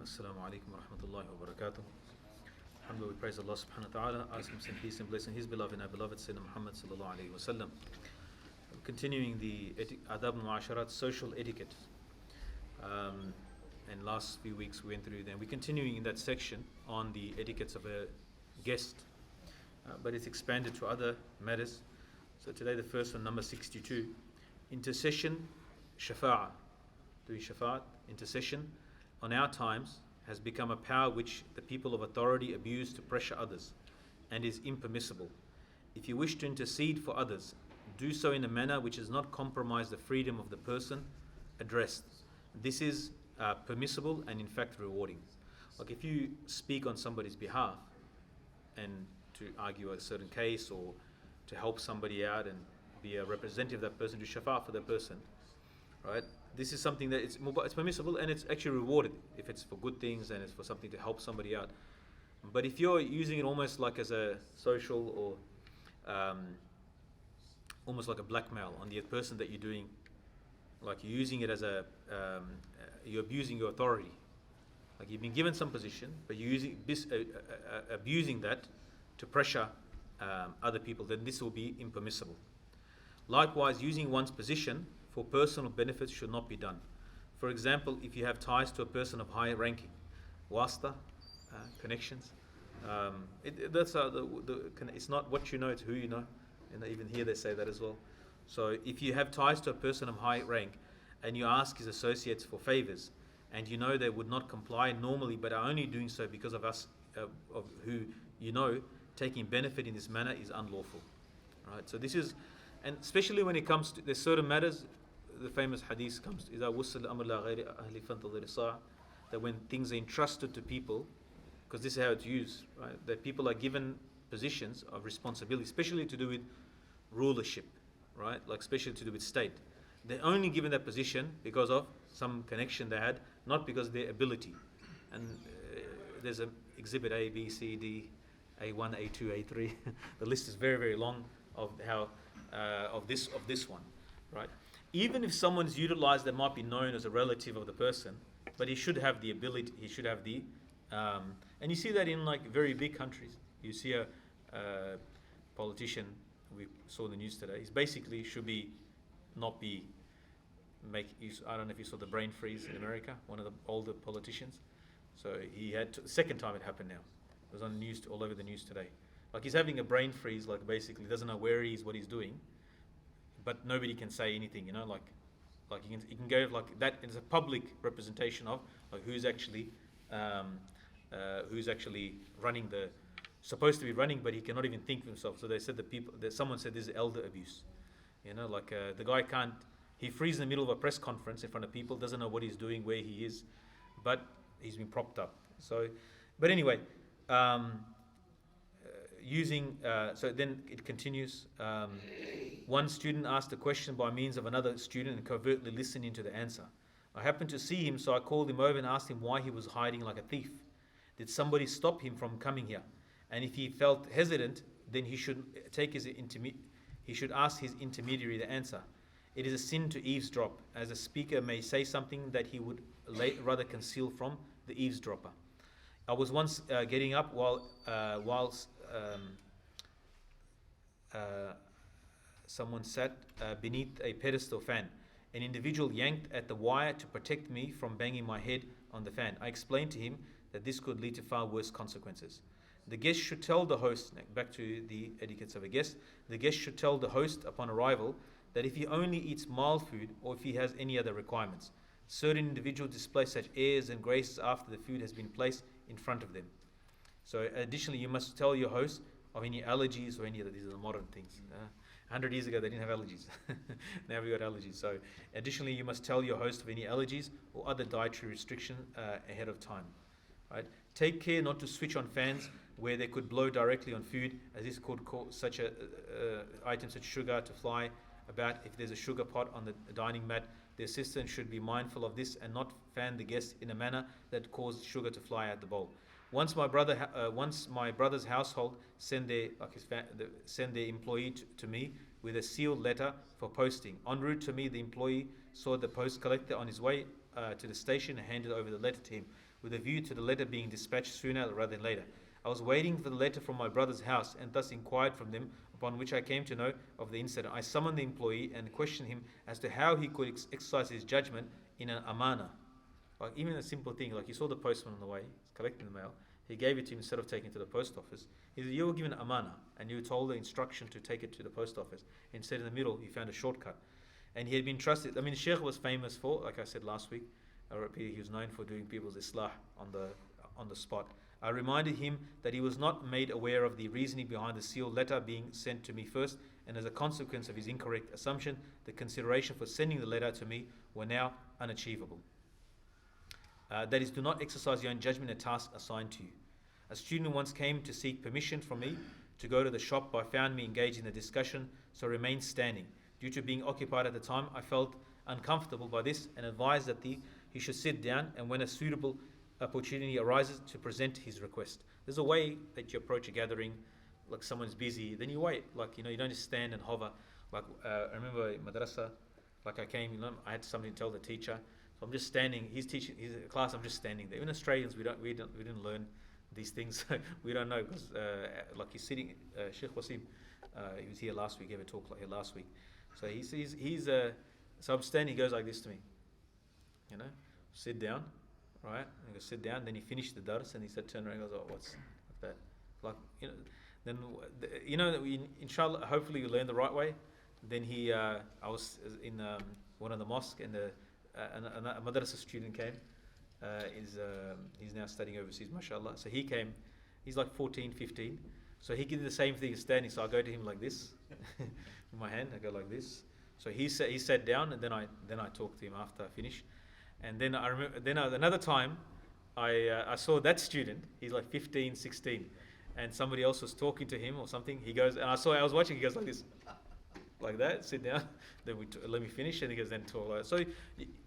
Assalamu alaikum wa rahmatullahi wa barakatuh. Alhamdulillah, we praise Allah subhanahu wa ta'ala, ask Him some peace and blessing His beloved and our beloved Sayyidina Muhammad sallallahu alayhi wa sallam. Continuing the Adab al-Mu'asharat, social etiquette. And last few weeks we went through them. We're continuing in that section on the etiquettes of a guest, but it's expanded to other matters. So today the first one, number 62, intercession, shafa'ah. Doing shafa'at, intercession, on our times has become a power which the people of authority abuse to pressure others and is impermissible. If you wish to intercede for others, do so in a manner which does not compromise the freedom of the person addressed. This is permissible and in fact rewarding. Like if you speak on somebody's behalf and to argue a certain case or to help somebody out and be a representative of that person, do shafa'ah for that person, right? This is something that it's permissible and it's actually rewarded if it's for good things and it's for something to help somebody out. But if you're using it almost like as a social or almost like a blackmail on the person that you're doing, like you're using it as a you're abusing your authority. Like you've been given some position, but you're abusing that to pressure other people, then this will be impermissible. Likewise, using one's position for personal benefits should not be done. For example, if you have ties to a person of high ranking, wasta, connections, it's not what you know, it's who you know. And even here they say that as well. So if you have ties to a person of high rank and you ask his associates for favors and you know they would not comply normally but are only doing so because of us, of who you know, taking benefit in this manner is unlawful. Right? So this is, and especially when it comes to, there's certain matters, the famous hadith comes, that when things are entrusted to people, because this is how it's used, right? That people are given positions of responsibility, especially to do with rulership, right? Like especially to do with state. They're only given that position because of some connection they had, not because of their ability. And there's an exhibit A, B, C, D, A1, A2, A3. The list is very, very long of how of this one, right? Even if someone's utilized that might be known as a relative of the person, but he should have the ability, he should have the, and you see that in like very big countries. You see a politician, we saw in the news today, he's basically should be, not be, I don't know if you saw the brain freeze in America, one of the older politicians. So he had, second time it happened now. It was on the news, all over the news today. Like he's having a brain freeze, like basically doesn't know where he is, what he's doing, but nobody can say anything, you know, like you can go like that. It's a public representation of like who's actually running supposed to be running, but he cannot even think for himself. So they said someone said this is elder abuse, you know, like the guy can't, he freezes in the middle of a press conference in front of people, doesn't know what he's doing, where he is, but he's been propped up. So, but anyway. So then it continues. One student asked a question by means of another student and covertly listening to the answer. I happened to see him, so I called him over and asked him why he was hiding like a thief. Did somebody stop him from coming here? And if he felt hesitant, then he should ask his intermediary the answer. It is a sin to eavesdrop, as a speaker may say something that he would rather conceal from the eavesdropper. I was once getting up whilst someone sat beneath a pedestal fan. An individual yanked at the wire to protect me from banging my head on the fan. I explained to him that this could lead to far worse consequences. The guest should tell the host, back to the etiquettes of a guest, the guest should tell the host upon arrival that if he only eats mild food or if he has any other requirements. Certain individuals display such airs and graces after the food has been placed in front of them. So additionally, you must tell your host of any allergies or any other, these are the modern things. 100 years ago, they didn't have allergies. Now we got allergies. So additionally, you must tell your host of any allergies or other dietary restriction ahead of time. Right? Take care not to switch on fans where they could blow directly on food, as this could cause such a item such sugar to fly about. If there's a sugar pot on the dining mat, the assistant should be mindful of this and not fan the guest in a manner that caused sugar to fly out the bowl. Once my brother's household send their employee to me with a sealed letter for posting. En route to me, the employee saw the post collector on his way to the station and handed over the letter to him, with a view to the letter being dispatched sooner rather than later. I was waiting for the letter from my brother's house and thus inquired from them, upon which I came to know of the incident. I summoned the employee and questioned him as to how he could exercise his judgment in an amana. Like even a simple thing, like he saw the postman on the way, he's collecting the mail, he gave it to him instead of taking it to the post office. He said, you were given amana and you were told the instruction to take it to the post office. Instead, in the middle, he found a shortcut. And he had been trusted. I mean, Sheikh was famous for, like I said last week, he was known for doing people's islah on the spot. I reminded him that he was not made aware of the reasoning behind the sealed letter being sent to me first, and as a consequence of his incorrect assumption, the consideration for sending the letter to me were now unachievable. That is, do not exercise your own judgment in a task assigned to you. A student once came to seek permission from me to go to the shop, but found me engaged in the discussion, so remained standing. Due to being occupied at the time, I felt uncomfortable by this and advised that he should sit down, and when a suitable opportunity arises, to present his request. There's a way that you approach a gathering, like someone's busy, then you wait. Like, you don't just stand and hover. Like I remember in madrasa, like I came, I had something to tell the teacher. So I'm just standing. He's teaching his class. I'm just standing there. Even Australians, we didn't learn these things. We don't know because like he's sitting. Sheikh Wasim, he was here last week. He gave a talk here last week. So he's so I'm standing. He goes like this to me. Sit down, right? I go sit down. Then he finished the dars and he said, turn around. And goes, oh, what's like that? Like then inshallah, hopefully you learn the right way. Then I was in one of the mosque and a madrasa student came. He's now studying overseas, mashallah. So he came, he's like 14, 15. So he did the same thing as standing. So I go to him like this, with my hand. I go like this. So he sat down, and then I talked to him after I finished. And then I remember, another time, I saw that student. He's like 15, 16, and somebody else was talking to him or something. He goes, and I was watching. He goes like this, like that. Sit down. Then let me finish, and he goes then talk like that. So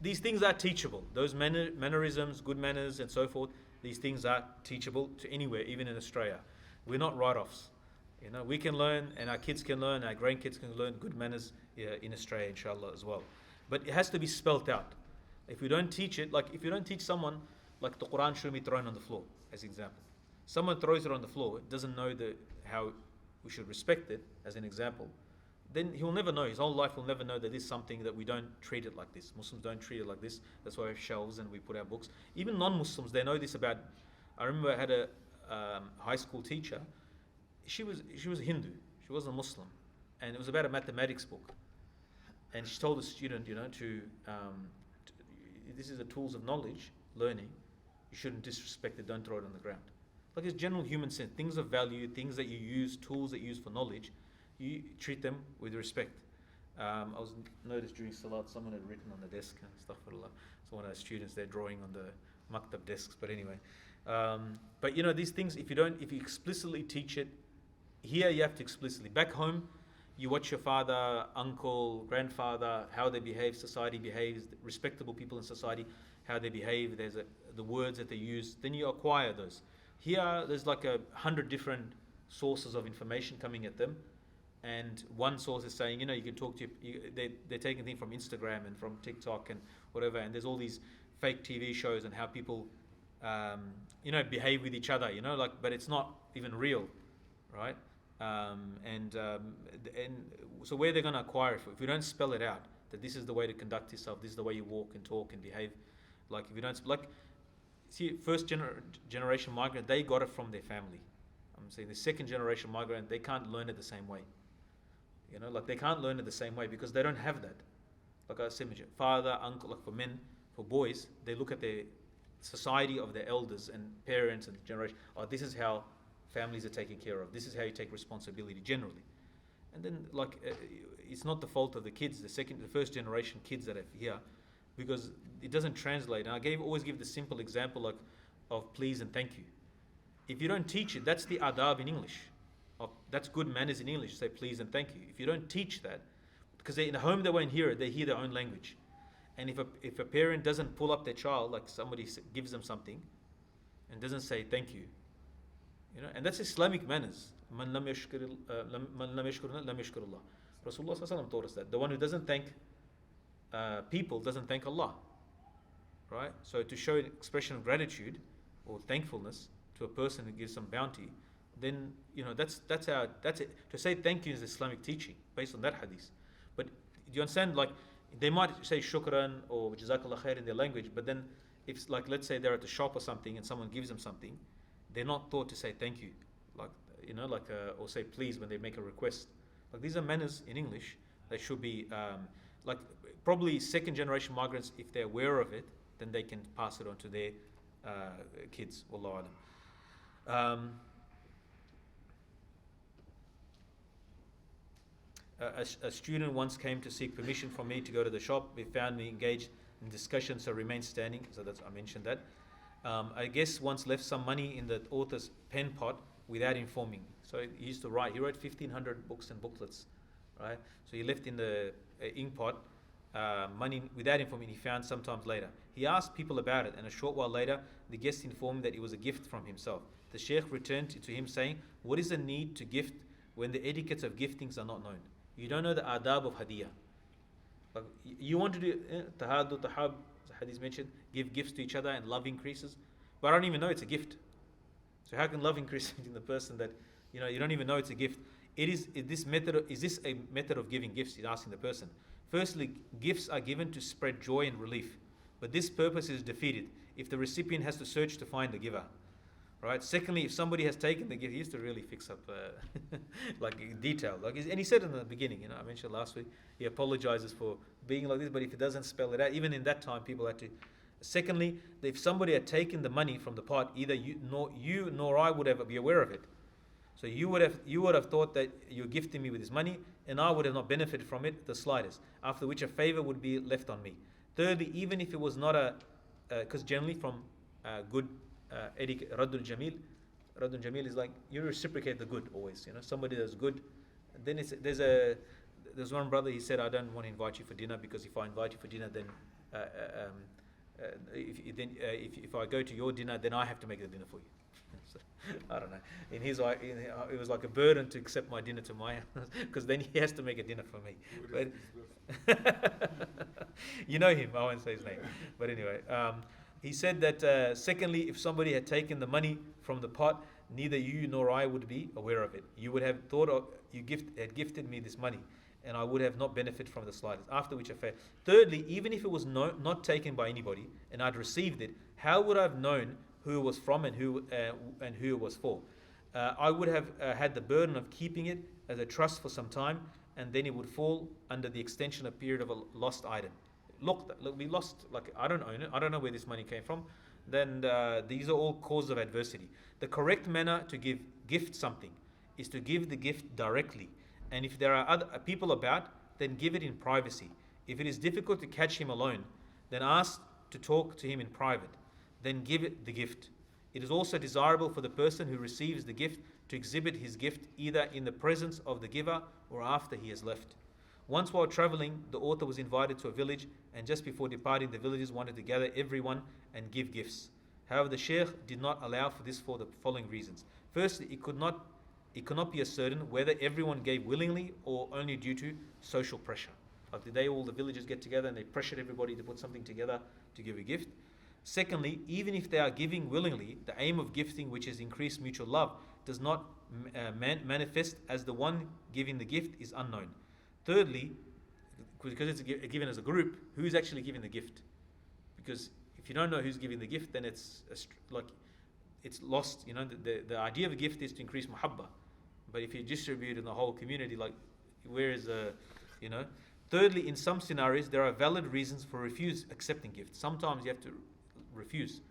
these things are teachable. Those mannerisms, good manners, and so forth. These things are teachable to anywhere, even in Australia. We're not write-offs. We can learn, and our kids can learn, our grandkids can learn good manners in Australia, inshallah, as well. But it has to be spelt out. If we don't teach it, like if you don't teach someone, like the Quran shouldn't be thrown on the floor, as an example. Someone throws it on the floor, doesn't know how we should respect it, as an example, then he'll never know. His whole life he'll never know that this is something that we don't treat it like this. Muslims don't treat it like this. That's why we have shelves and we put our books. Even non-Muslims, they know this about. I remember I had a high school teacher. She was a Hindu. She wasn't a Muslim, and it was about a mathematics book. And she told the student, this is the tools of knowledge, learning. You shouldn't disrespect it. Don't throw it on the ground. Like it's general human sense. Things of value, things that you use, tools that you use for knowledge, you treat them with respect. I was noticed during Salat, someone had written on the desk and stuff. So one of the students, they're drawing on the maktab desks. But anyway, but these things, if you explicitly teach it, here you have to explicitly. Back home, you watch your father, uncle, grandfather, how they behave, society behaves, respectable people in society, how they behave, there's the words that they use, then you acquire those. Here, there's like 100 different sources of information coming at them, and one source is saying, you can talk to, they're taking things from Instagram and from TikTok and whatever, and there's all these fake TV shows and how people, behave with each other, but it's not even real, right? And so where they're going to acquire it, if we don't spell it out, that this is the way to conduct yourself, this is the way you walk and talk and behave, like if you don't, first generation migrant, they got it from their family. I'm saying the second generation migrant, they can't learn it the same way. They can't learn it the same way because they don't have that. Like I said, father, uncle, like for men, for boys, they look at their society of their elders and parents and generation. Oh, this is how families are taken care of. This is how you take responsibility generally. And then it's not the fault of the kids, the first generation kids that are here, because it doesn't translate. And I always give the simple example of please and thank you. If you don't teach it, that's the adab in English. That's good manners in English. Say please and thank you. If you don't teach that, because in the home they won't hear it, they hear their own language. And if a parent doesn't pull up their child, like somebody gives them something, and doesn't say thank you, and that's Islamic manners. Man lam yashkur lam yashkurullah. Rasulullah ﷺ taught us that the one who doesn't thank people doesn't thank Allah, right? So to show an expression of gratitude or thankfulness to a person who gives some bounty, then that's it. To say thank you is Islamic teaching based on that hadith. But do you understand? Like they might say shukran or jazakallah khair in their language, but then if like let's say they're at the shop or something and someone gives them something, they're not taught to say thank you, or say please when they make a request. Like these are manners in English. They should be like probably second generation migrants, if they're aware of it, then they can pass it on to their kids. Wallahu alam. A student once came to seek permission from me to go to the shop. He found me engaged in discussion, so remained standing. So I mentioned that. I guess once left some money in the author's pen pot without informing. So he used to write. He wrote 1,500 books and booklets, right? So he left in the ink pot money without informing. He found sometimes later. He asked people about it, and a short while later, the guest informed that it was a gift from himself. The sheikh returned to him saying, "What is the need to gift when the etiquettes of giftings are not known? You don't know the adab of hadiyah. Like you want to do tahadu, tahab, as the hadith mentioned, give gifts to each other and love increases, but I don't even know it's a gift. So how can love increase in the person that you don't even know it's a gift? Is this a method of giving gifts? He's asking the person. Firstly, gifts are given to spread joy and relief, but this purpose is defeated if the recipient has to search to find the giver. Right. Secondly, if somebody has taken the gift, he used to really fix up like detail. And he said in the beginning, I mentioned last week, he apologizes for being like this, but if he doesn't spell it out, even in that time, people had to. Secondly, if somebody had taken the money from the pot, either you nor I would ever be aware of it. So you would have thought that you're gifting me with this money, and I would have not benefited from it the slightest. After which a favor would be left on me. Thirdly, even if it was not because generally from good. Raddul Jamil is like you reciprocate the good always. Somebody that's good. Then there's one brother. He said, "I don't want to invite you for dinner because if I invite you for dinner, then if I go to your dinner, then I have to make the dinner for you." So, I don't know. In his eye, it was like a burden to accept my dinner to my house because then he has to make a dinner for me. But you know him. I won't say his name. But anyway. He said that secondly, if somebody had taken the money from the pot, neither you nor I would be aware of it. You would have thought had gifted me this money, and I would have not benefited from the slightest. After which affair. Thirdly, even if it was not taken by anybody, and I'd received it, how would I have known who it was from and who it was for? I would have had the burden of keeping it as a trust for some time, and then it would fall under the extension of period of a lost item. Look, we lost, I don't own it, I don't know where this money came from, then these are all causes of adversity. The correct manner to gift something is to give the gift directly, and if there are other people about, then give it in privacy. If it is difficult to catch him alone, then ask to talk to him in private, then give it the gift. It is also desirable for the person who receives the gift to exhibit his gift either in the presence of the giver or after he has left. Once while traveling, the author was invited to a village, and just before departing, the villagers wanted to gather everyone and give gifts. However, the sheikh did not allow for this for the following reasons. Firstly, it could not be ascertain whether everyone gave willingly or only due to social pressure. Like did all the villagers get together and they pressured everybody to put something together to give a gift? Secondly, even if they are giving willingly, the aim of gifting, which is increased mutual love, does not manifest as the one giving the gift is unknown. Thirdly, because it's given as a group, who's actually giving the gift? Because if you don't know who's giving the gift, then it's lost. The idea of a gift is to increase muhabba, but if you distribute in the whole community, where is Thirdly, in some scenarios, there are valid reasons for accepting gifts. Sometimes you have to refuse,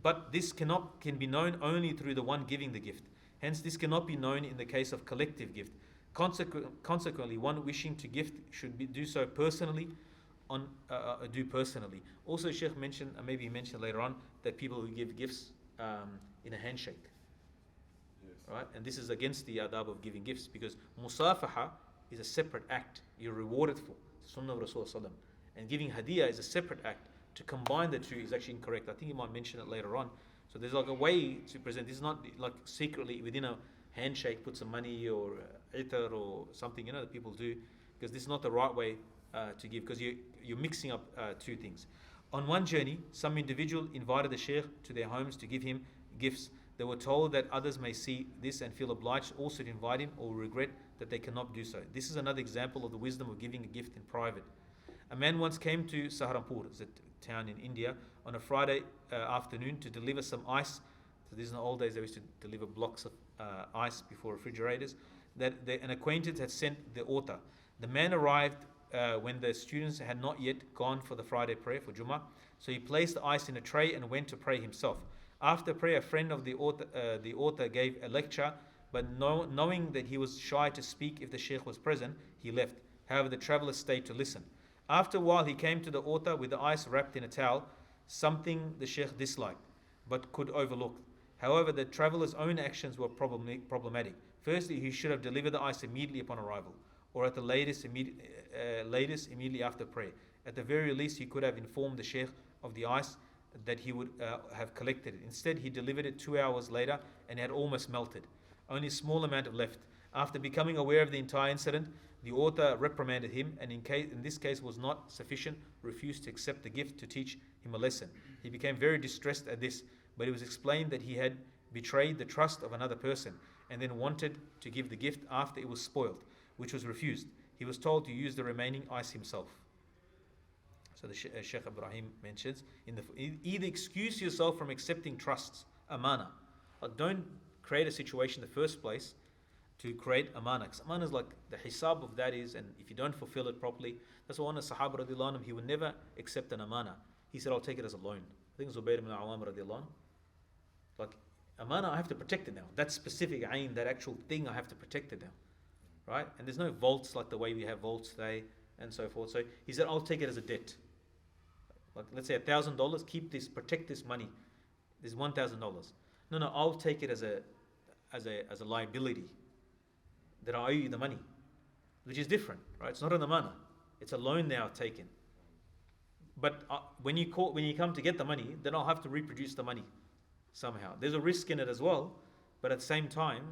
but this can be known only through the one giving the gift. Hence, this cannot be known in the case of collective gift. Consequently, one wishing to gift should do so personally. Also, Sheikh mentioned, maybe he mentioned later on, that people who give gifts in a handshake. Yes. Right? And this is against the adab of giving gifts, because musafaha is a separate act. You're rewarded for. Sunnah of Rasulullah. And giving hadiyah is a separate act. To combine the two is actually incorrect. I think you might mention it later on. So there's like a way to present. This is not like secretly within a handshake put some money or itar or something, that people do, because this is not the right way to give, because you're mixing up two things. On one journey, some individual invited the sheikh to their homes to give him gifts. They were told that others may see this and feel obliged also to invite him, or regret that they cannot do so. This is another example of the wisdom of giving a gift in private. A man once came to Saharanpur, it's a town in India, on a Friday afternoon to deliver some ice. So these in the old days, they used to deliver blocks of ice before refrigerators. An acquaintance had sent the author. The man arrived when the students had not yet gone for the Friday prayer for Jummah. So he placed the ice in a tray and went to pray himself. After prayer, a friend of the author gave a lecture, but knowing that he was shy to speak if the sheikh was present, he left. However, the traveller stayed to listen. After a while, he came to the author with the ice wrapped in a towel, something the sheikh disliked, but could overlook. However, the traveller's own actions were problematic. Firstly, he should have delivered the ice immediately upon arrival, or at the latest immediately after prayer. At the very least, he could have informed the sheikh of the ice that he would have collected it. Instead, he delivered it 2 hours later and had almost melted. Only a small amount of left. After becoming aware of the entire incident, the author reprimanded him, and in this case was not sufficient, refused to accept the gift to teach him a lesson. He became very distressed at this, but it was explained that he had betrayed the trust of another person and then wanted to give the gift after it was spoiled, which was refused. He was told to use the remaining ice himself. So the Sheikh Ibrahim mentions, either excuse yourself from accepting trusts, amana. Like, don't create a situation in the first place to create amana. Because amana is like the hisab of that is, and if you don't fulfill it properly, that's why one of the Sahaba radiallahu anhu, he would never accept an amana. He said, I'll take it as a loan. I think Zubayr ibn Awam radiallahu anhu. Like, amana, I have to protect it now. That specific ayn, that actual thing, I have to protect it now. Right? And there's no vaults like the way we have vaults today and so forth. So he said, I'll take it as a debt. Like, let's say $1,000, keep this, protect this money. This is $1,000. No, I'll take it as a liability, that I owe you the money, which is different, right? It's not an amana. It's a loan now taken. But when you come to get the money, then I'll have to reproduce the money somehow. There's a risk in it as well, but at the same time,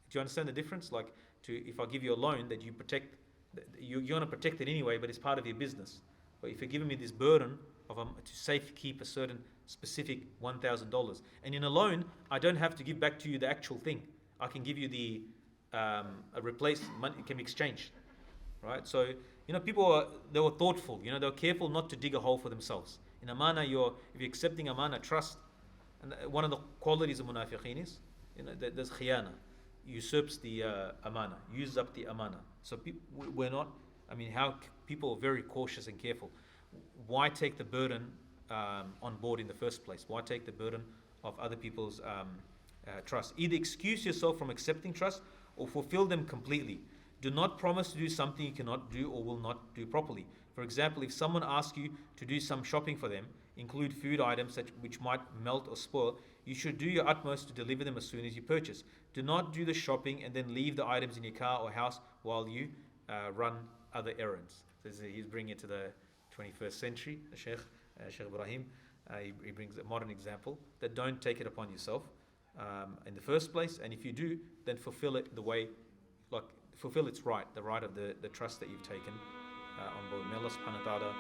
do you understand the difference? Like, if I give you a loan that you protect, you're going to protect it anyway, but it's part of your business. But if you're giving me this burden of to safe keep a certain specific $1,000, and in a loan, I don't have to give back to you the actual thing. I can give you the a replaced money. It can be exchanged, right? So people they were thoughtful. They were careful not to dig a hole for themselves. In amana, if you're accepting amana, trust, and one of the qualities of munafiqeen is there's khiyana, usurps the amana, uses up the amana. So we're not. How people are very cautious and careful. Why take the burden on board in the first place? Why take the burden of other people's trust? Either excuse yourself from accepting trust or fulfill them completely. Do not promise to do something you cannot do or will not do properly. For example, if someone asks you to do some shopping for them, include food items which might melt or spoil, you should do your utmost to deliver them as soon as you purchase. Do not do the shopping and then leave the items in your car or house while you run other errands. So he's bringing it to the 21st century, the Sheikh Ibrahim. He brings a modern example that don't take it upon yourself in the first place, and if you do, then fulfill it the way, fulfill its right, the right of the trust that you've taken on board. May Allah subhanahu wa ta'ala